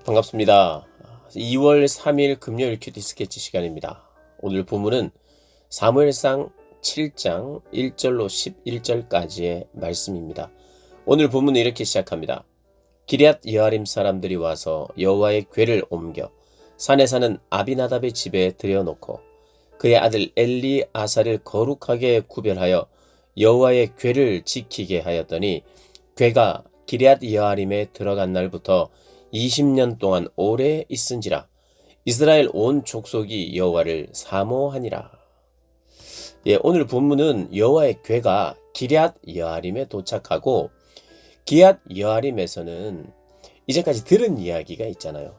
반갑습니다. 2월 3일 금요일 큐티 스케치 시간입니다. 오늘 본문은 사무엘상 7장 1절로 11절까지의 말씀입니다. 오늘 본문은 이렇게 시작합니다. 기럇 여아림 사람들이 와서 여호와의 궤를 옮겨 산에 사는 아비나답의 집에 들여놓고 그의 아들 엘리아사를 거룩하게 구별하여 여호와의 궤를 지키게 하였더니 궤가 기럇 여아림에 들어간 날부터 20년 동안 오래 있은지라 이스라엘 온 족속이 여호와를 사모하니라. 오늘 본문은 여호와의 궤가 기럇 여아림에 도착하고 기럇 여아림에서는 이제까지 들은 이야기가 있잖아요.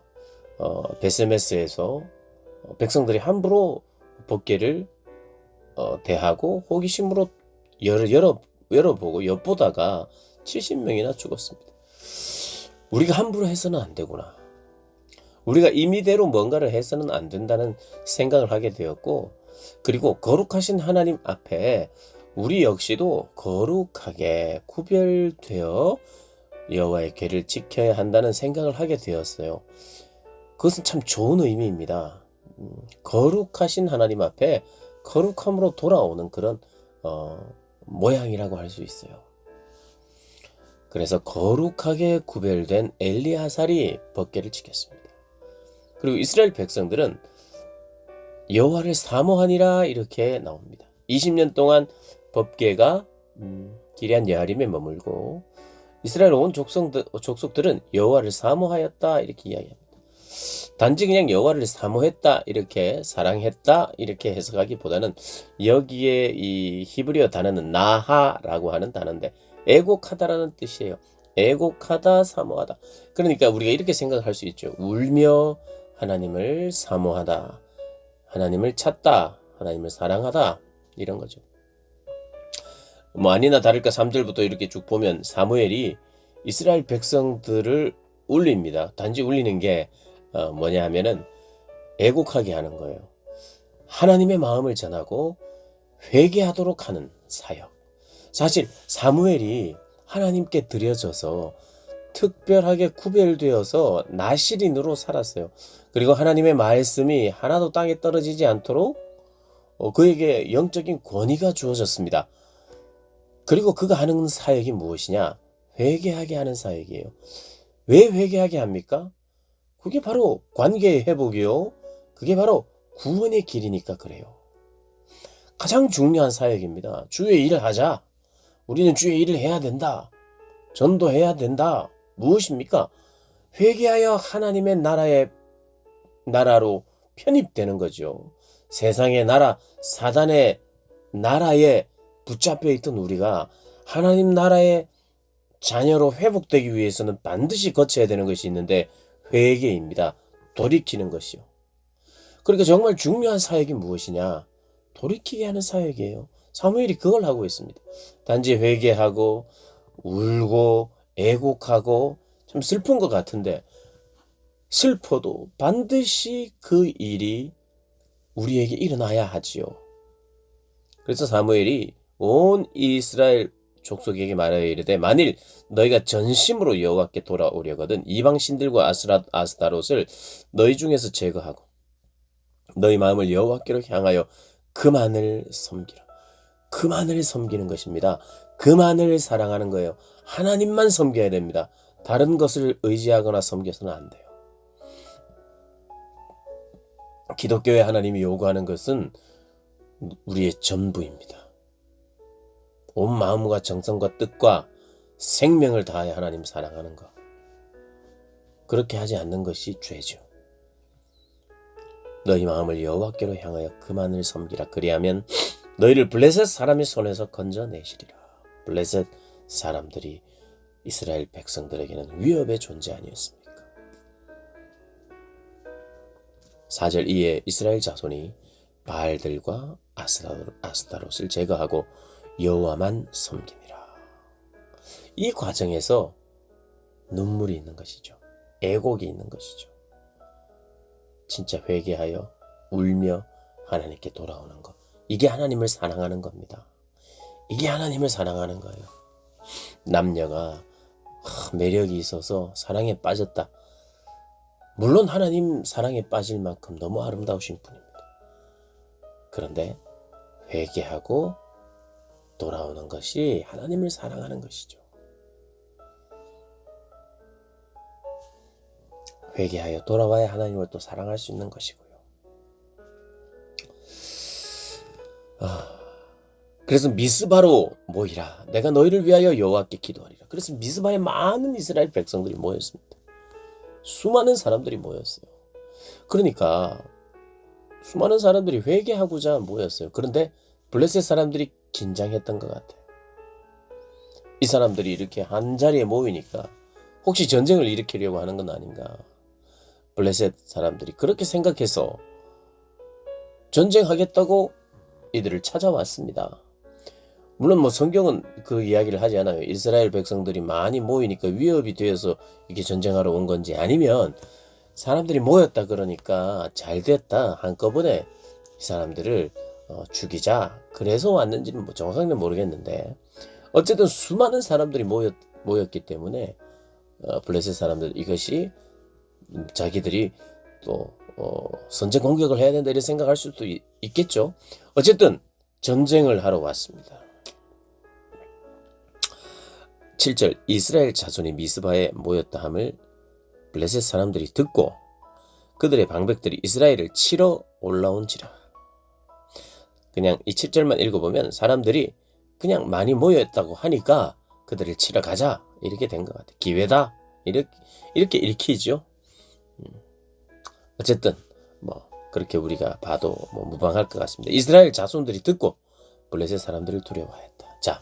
베스메스에서 백성들이 함부로 법궤를 대하고 호기심으로 열어보고 엿보다가 70명이나 죽었습니다. 우리가 함부로 해서는 안 되구나. 우리가 임의대로 뭔가를 해서는 안 된다는 생각을 하게 되었고, 그리고 거룩하신 하나님 앞에 우리 역시도 거룩하게 구별되어 여호와의 궤를 지켜야 한다는 생각을 하게 되었어요. 그것은 참 좋은 의미입니다. 거룩하신 하나님 앞에 거룩함으로 돌아오는 그런 모양이라고 할 수 있어요. 그래서 거룩하게 구별된 엘리아살이 법궤를 지켰습니다. 그리고 이스라엘 백성들은 여호와를 사모하니라 이렇게 나옵니다. 20년 동안 법궤가 기럇 여아림에 머물고 이스라엘 온 족속들은 여호와를 사모하였다 이렇게 이야기합니다. 단지 그냥 여호와를 사모했다 이렇게 사랑했다 이렇게 해석하기보다는 여기에 이 히브리어 단어는 나하라고 하는 단어인데 애곡하다라는 뜻이에요. 애곡하다, 사모하다. 그러니까 우리가 이렇게 생각할 수 있죠. 울며 하나님을 사모하다, 하나님을 찾다, 하나님을 사랑하다 이런 거죠. 아니나 다를까 3절부터 이렇게 쭉 보면 사무엘이 이스라엘 백성들을 울립니다. 단지 울리는 게 뭐냐 하면은 애곡하게 하는 거예요. 하나님의 마음을 전하고 회개하도록 하는 사역. 사실 사무엘이 하나님께 드려져서 특별하게 구별되어서 나실인으로 살았어요. 그리고 하나님의 말씀이 하나도 땅에 떨어지지 않도록 그에게 영적인 권위가 주어졌습니다. 그리고 그가 하는 사역이 무엇이냐? 회개하게 하는 사역이에요. 왜 회개하게 합니까? 그게 바로 관계의 회복이요. 그게 바로 구원의 길이니까 그래요. 가장 중요한 사역입니다. 주의 일을 하자. 우리는 주의 일을 해야 된다. 전도해야 된다. 무엇입니까? 회개하여 하나님의 나라로 편입되는 거죠. 세상의 나라, 사단의 나라에 붙잡혀 있던 우리가 하나님 나라의 자녀로 회복되기 위해서는 반드시 거쳐야 되는 것이 있는데 회개입니다. 돌이키는 것이요. 그러니까 정말 중요한 사역이 무엇이냐? 돌이키게 하는 사역이에요. 사무엘이 그걸 하고 있습니다. 단지 회개하고 울고 애곡하고 참 슬픈 것 같은데 슬퍼도 반드시 그 일이 우리에게 일어나야 하지요. 그래서 사무엘이 온 이스라엘 족속에게 말하여 이르되 만일 너희가 전심으로 여호와께 돌아오려거든 이방 신들과 아스타롯을 너희 중에서 제거하고 너희 마음을 여호와께로 향하여 그만을 섬기라. 그만을 섬기는 것입니다. 그만을 사랑하는 거예요. 하나님만 섬겨야 됩니다. 다른 것을 의지하거나 섬겨서는 안 돼요. 기독교의 하나님이 요구하는 것은 우리의 전부입니다. 온 마음과 정성과 뜻과 생명을 다하여 하나님 사랑하는 것. 그렇게 하지 않는 것이 죄죠. 너희 마음을 여호와께로 향하여 그만을 섬기라. 그리하면 너희를 블레셋 사람의 손에서 건져내시리라. 블레셋 사람들이 이스라엘 백성들에게는 위협의 존재 아니었습니까? 4절 이에 이스라엘 자손이 바알들과 아스타롯을 제거하고 여호와만 섬기니라. 이 과정에서 눈물이 있는 것이죠. 애곡이 있는 것이죠. 진짜 회개하여 울며 하나님께 돌아오는 것. 이게 하나님을 사랑하는 겁니다. 이게 하나님을 사랑하는 거예요. 남녀가 매력이 있어서 사랑에 빠졌다. 물론 하나님 사랑에 빠질 만큼 너무 아름다우신 분입니다. 그런데 회개하고 돌아오는 것이 하나님을 사랑하는 것이죠. 회개하여 돌아와야 하나님을 또 사랑할 수 있는 것이고요. 그래서 미스바로 모이라. 내가 너희를 위하여 여호와께 기도하리라. 그래서 미스바에 많은 이스라엘 백성들이 모였습니다. 수많은 사람들이 모였어요. 그러니까 수많은 사람들이 회개하고자 모였어요. 그런데 블레셋 사람들이 긴장했던 것 같아요. 이 사람들이 이렇게 한 자리에 모이니까 혹시 전쟁을 일으키려고 하는 건 아닌가. 블레셋 사람들이 그렇게 생각해서 전쟁하겠다고 이들을 찾아왔습니다. 물론 성경은 그 이야기를 하지 않아요. 이스라엘 백성들이 많이 모이니까 위협이 되어서 이게 전쟁하러 온 건지, 아니면 사람들이 모였다 그러니까 잘 됐다, 한꺼번에 이 사람들을 죽이자 그래서 왔는지는 정확하게는 모르겠는데, 어쨌든 수많은 사람들이 모였기 때문에 블레셋 사람들 이것이 자기들이 또 선제 공격을 해야 된다 이런 생각할 수도 있겠죠. 어쨌든 전쟁을 하러 왔습니다. 7절 이스라엘 자손이 미스바에 모였다 함을 블레셋 사람들이 듣고 그들의 방백들이 이스라엘을 치러 올라온지라. 그냥 이 7절만 읽어보면 사람들이 그냥 많이 모였다고 하니까 그들을 치러 가자 이렇게 된 것 같아요. 기회다 이렇게 읽히죠. 어쨌든 그렇게 우리가 봐도 무방할 것 같습니다. 이스라엘 자손들이 듣고 블레셋 사람들을 두려워했다. 자,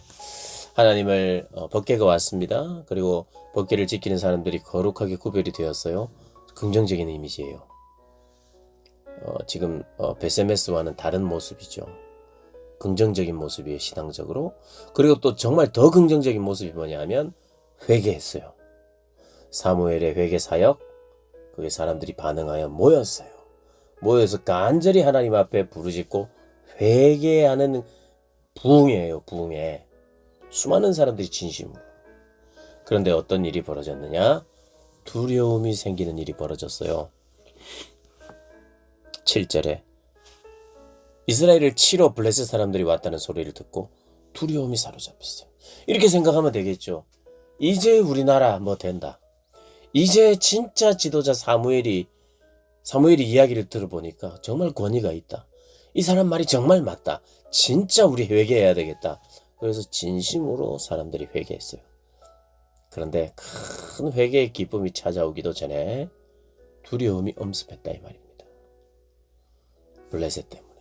하나님을 법궤가 왔습니다. 그리고 법궤를 지키는 사람들이 거룩하게 구별이 되었어요. 긍정적인 이미지예요. 지금 베세메스와는 다른 모습이죠. 긍정적인 모습이에요, 신앙적으로. 그리고 또 정말 더 긍정적인 모습이 뭐냐 하면 회개했어요. 사무엘의 회개 사역, 그게 사람들이 반응하여 모였어요. 모여서 간절히 하나님 앞에 부르짖고 회개하는 부흥이에요, 부흥회. 수많은 사람들이 진심으로. 그런데 어떤 일이 벌어졌느냐? 두려움이 생기는 일이 벌어졌어요. 7절에 이스라엘을 치러 블레셋 사람들이 왔다는 소리를 듣고 두려움이 사로잡혔어요. 이렇게 생각하면 되겠죠. 이제 우리나라 된다. 이제 진짜 지도자 사무엘이 이야기를 들어보니까 정말 권위가 있다. 이 사람 말이 정말 맞다. 진짜 우리 회개해야 되겠다. 그래서 진심으로 사람들이 회개했어요. 그런데 큰 회개의 기쁨이 찾아오기도 전에 두려움이 엄습했다 이 말입니다. 블레셋 때문에.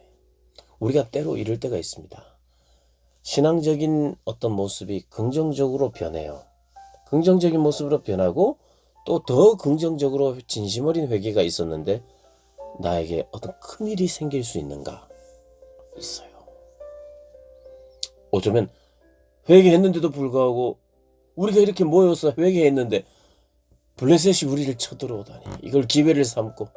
우리가 때로 이럴 때가 있습니다. 신앙적인 어떤 모습이 긍정적으로 변해요. 긍정적인 모습으로 변하고 또 더 긍정적으로 진심 어린 회개가 있었는데 나에게 어떤 큰일이 생길 수 있는가? 있어요. 어쩌면 회개했는데도 불구하고 우리가 이렇게 모여서 회개했는데 블레셋이 우리를 쳐들어오다니, 이걸 기회를 삼고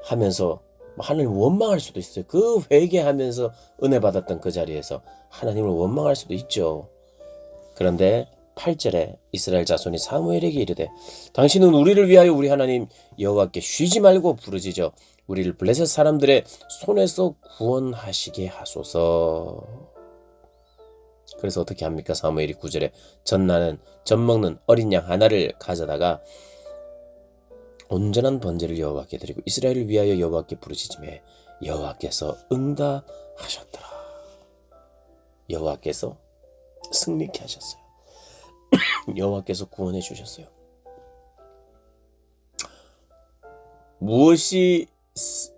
하면서 하나님을 원망할 수도 있어요. 그 회개하면서 은혜 받았던 그 자리에서 하나님을 원망할 수도 있죠. 그런데 8절에 이스라엘 자손이 사무엘에게 이르되 당신은 우리를 위하여 우리 하나님 여호와께 쉬지 말고 부르짖어 우리를 블레셋 사람들의 손에서 구원하시게 하소서. 그래서 어떻게 합니까? 사무엘이 9절에 젖 먹는 어린 양 하나를 가져다가 온전한 번제를 여호와께 드리고 이스라엘을 위하여 여호와께 부르짖음에 여호와께서 응답하셨더라. 여호와께서 승리케 하셨어요. 여호와께서 구원해 주셨어요. 무엇이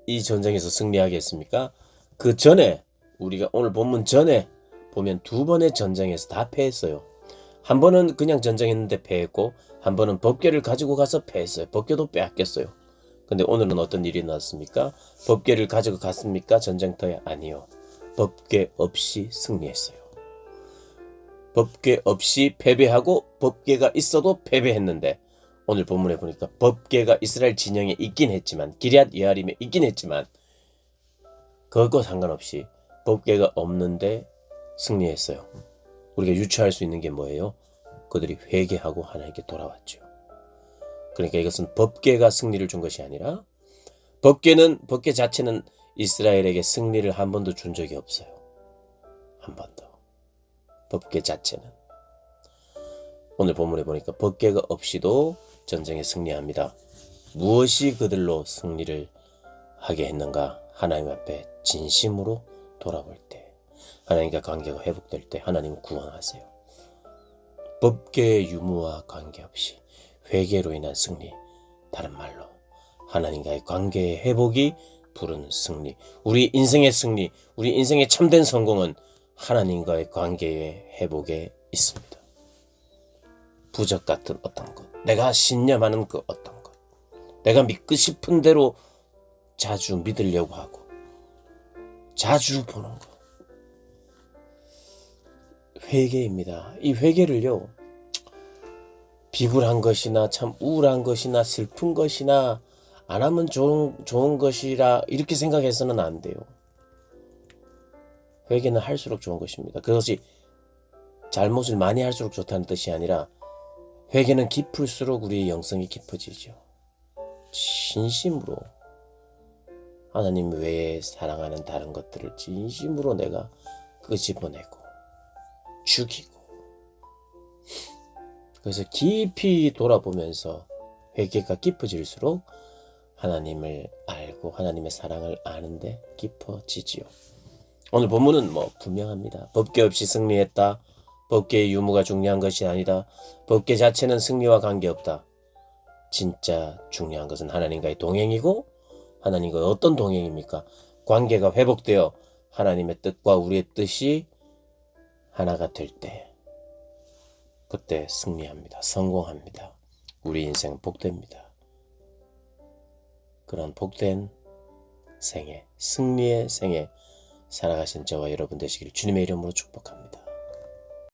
이 전쟁에서 승리하겠습니까? 그 전에, 우리가 오늘 본문 전에 보면 두 번의 전쟁에서 다 패했어요. 한 번은 그냥 전쟁했는데 패했고, 한 번은 법궤를 가지고 가서 패했어요. 법궤도 빼앗겼어요. 근데 오늘은 어떤 일이 났습니까? 법궤를 가지고 갔습니까? 전쟁터에? 아니요. 법궤 없이 승리했어요. 법궤 없이 패배하고 법궤가 있어도 패배했는데, 오늘 본문에 보니까 법궤가 이스라엘 진영에 있긴 했지만, 기럇 여아림에 있긴 했지만 그것과 상관없이 법궤가 없는데 승리했어요. 우리가 유추할 수 있는 게 뭐예요? 그들이 회개하고 하나님께 돌아왔죠. 그러니까 이것은 법궤가 승리를 준 것이 아니라 법궤 자체는 이스라엘에게 승리를 한 번도 준 적이 없어요. 한 번도. 법궤 자체는. 오늘 본문에 보니까 법궤가 없이도 전쟁에 승리합니다. 무엇이 그들로 승리를 하게 했는가? 하나님 앞에 진심으로 돌아볼 때, 하나님과 관계가 회복될 때 하나님은 구원하세요. 법궤의 유무와 관계없이 회개로 인한 승리, 다른 말로 하나님과의 관계의 회복이 부르는 승리, 우리 인생의 승리, 우리 인생의 참된 성공은 하나님과의 관계의 회복에 있습니다. 부적 같은 어떤 것, 내가 신념하는 그 어떤 것, 내가 믿고 싶은 대로 자주 믿으려고 하고 자주 보는 것, 회개입니다. 이 회개를요, 비굴한 것이나 참 우울한 것이나 슬픈 것이나 안 하면 좋은 것이라 이렇게 생각해서는 안 돼요. 회개는 할수록 좋은 것입니다. 그것이 잘못을 많이 할수록 좋다는 뜻이 아니라 회개는 깊을수록 우리의 영성이 깊어지죠. 진심으로 하나님 외에 사랑하는 다른 것들을 진심으로 내가 끄집어내고 죽이고, 그래서 깊이 돌아보면서 회개가 깊어질수록 하나님을 알고 하나님의 사랑을 아는데 깊어지지요. 오늘 본문은 분명합니다. 법궤 없이 승리했다. 법궤의 유무가 중요한 것이 아니다. 법궤 자체는 승리와 관계없다. 진짜 중요한 것은 하나님과의 동행이고, 하나님과 어떤 동행입니까? 관계가 회복되어 하나님의 뜻과 우리의 뜻이 하나가 될 때, 그때 승리합니다. 성공합니다. 우리 인생은 복됩니다. 그런 복된 생애, 승리의 생애 살아가신 저와 여러분 되시기를 주님의 이름으로 축복합니다.